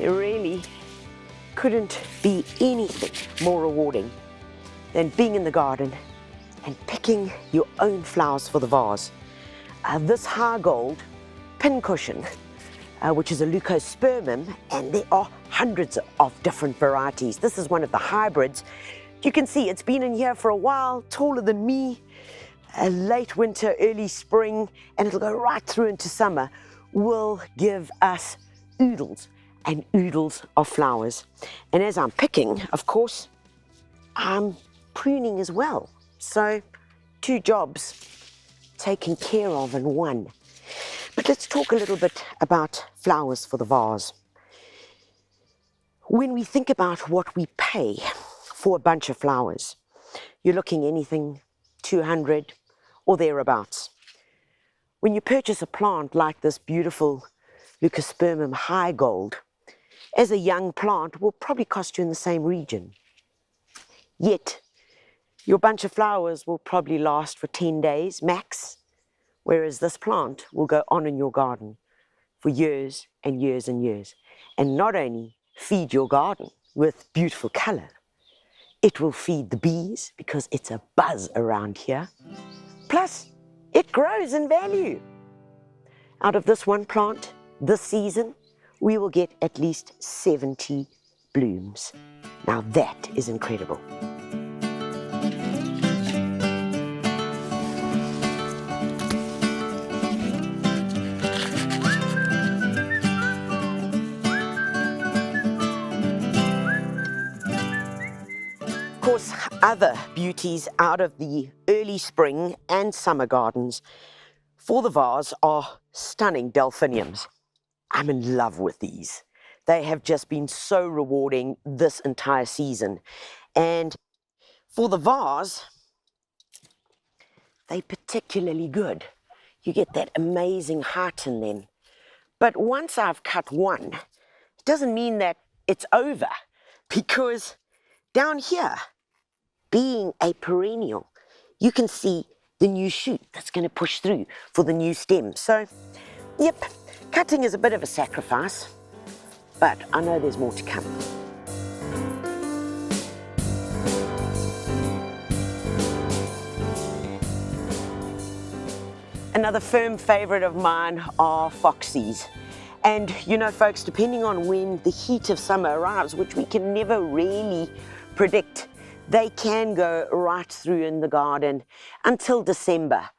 There really couldn't be anything more rewarding than being in the garden and picking your own flowers for the vase. This high gold pincushion, which is a leucospermum, and there are hundreds of different varieties. This is one of the hybrids. You can see it's been in here for a while, taller than me, late winter, early spring, and it'll go right through into summer, will give us oodles and oodles of flowers. And as I'm picking, of course, I'm pruning as well. So 2 jobs taken care of in one. But let's talk a little bit about flowers for the vase. When we think about what we pay for a bunch of flowers, you're looking anything 200 or thereabouts. When you purchase a plant like this beautiful leucospermum high gold, as a young plant will probably cost you in the same region. Yet, your bunch of flowers will probably last for 10 days max, whereas this plant will go on in your garden for years and years and years. And not only feed your garden with beautiful color, it will feed the bees because it's a buzz around here. Plus, it grows in value. Out of this one plant, this season, we will get at least 70 blooms. Now that is incredible. Of course, other beauties out of the early spring and summer gardens for the vase are stunning delphiniums. I'm in love with these. They have just been so rewarding this entire season. And for the vase, they're particularly good. You get that amazing height in them. But once I've cut one, it doesn't mean that it's over, because down here, being a perennial, you can see the new shoot that's going to push through for the new stem. So, yep, cutting is a bit of a sacrifice, but I know there's more to come. Another firm favorite of mine are foxies. And you know, folks, depending on when the heat of summer arrives, which we can never really predict, they can go right through in the garden until December.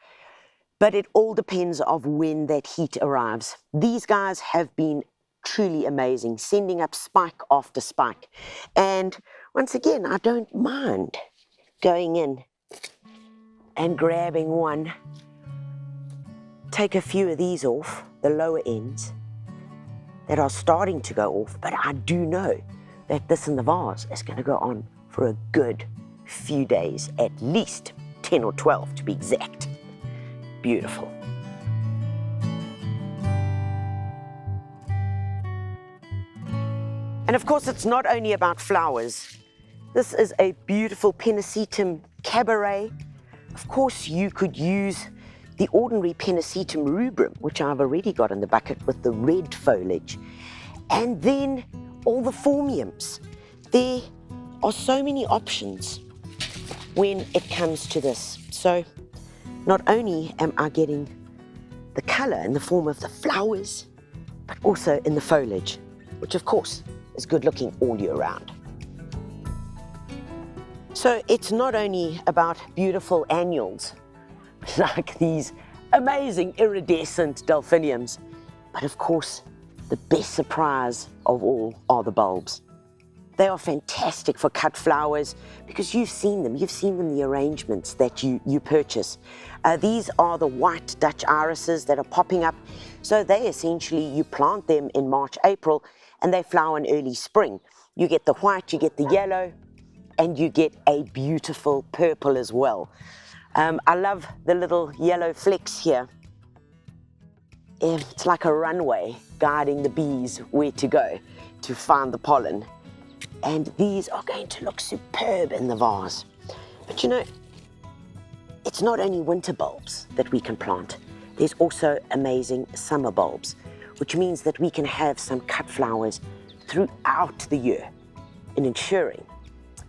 But it all depends on when that heat arrives. These guys have been truly amazing, sending up spike after spike. And once again, I don't mind going in and grabbing one. Take a few of these off, the lower ends, that are starting to go off, but I do know that this in the vase is going to go on for a good few days, at least 10 or 12 to be exact. Beautiful. And of course, it's not only about flowers. This is a beautiful Penicetum Cabaret. Of course, you could use the ordinary Penicetum rubrum, which I've already got in the bucket with the red foliage. And then all the phormiums. There are so many options when it comes to this. So not only am I getting the color in the form of the flowers, but also in the foliage, which of course is good looking all year round. So it's not only about beautiful annuals, like these amazing iridescent delphiniums, but of course, the best surprise of all are the bulbs. They are fantastic for cut flowers because you've seen them the arrangements that you purchase. These are the white Dutch irises that are popping up. So they essentially, you plant them in March, April, and they flower in early spring. You get the white, you get the yellow, and you get a beautiful purple as well. I love the little yellow flecks here. It's like a runway guiding the bees where to go to find the pollen. And these are going to look superb in the vase. But you know, it's not only winter bulbs that we can plant. There's also amazing summer bulbs, which means that we can have some cut flowers throughout the year in ensuring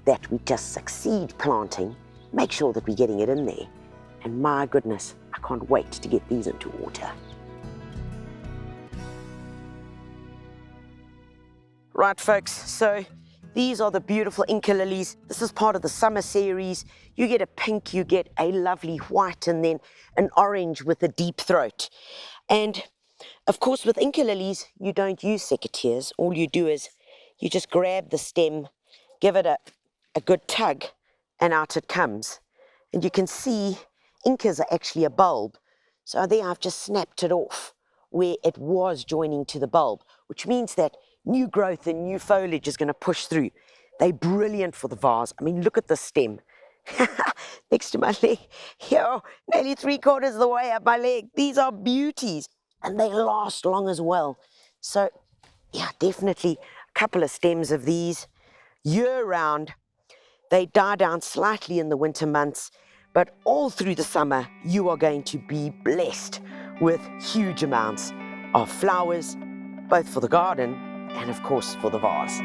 that we just succeed planting, make sure that we're getting it in there. And my goodness, I can't wait to get these into water. Right, folks, so these are the beautiful Inca lilies. This is part of the summer series. You get a pink, you get a lovely white, and then an orange with a deep throat. And of course, with Inca lilies, you don't use secateurs. All you do is you just grab the stem, give it a good tug, and out it comes. And you can see Incas are actually a bulb. So there I've just snapped it off where it was joining to the bulb, which means that new growth and new foliage is going to push through. They're brilliant for the vase. I mean, look at the stem. Next to my leg. Yo, nearly 3/4 of the way up my leg. These are beauties. And they last long as well. So, yeah, definitely a couple of stems of these. Year round, they die down slightly in the winter months, but all through the summer, you are going to be blessed with huge amounts of flowers, both for the garden and of course for the vase.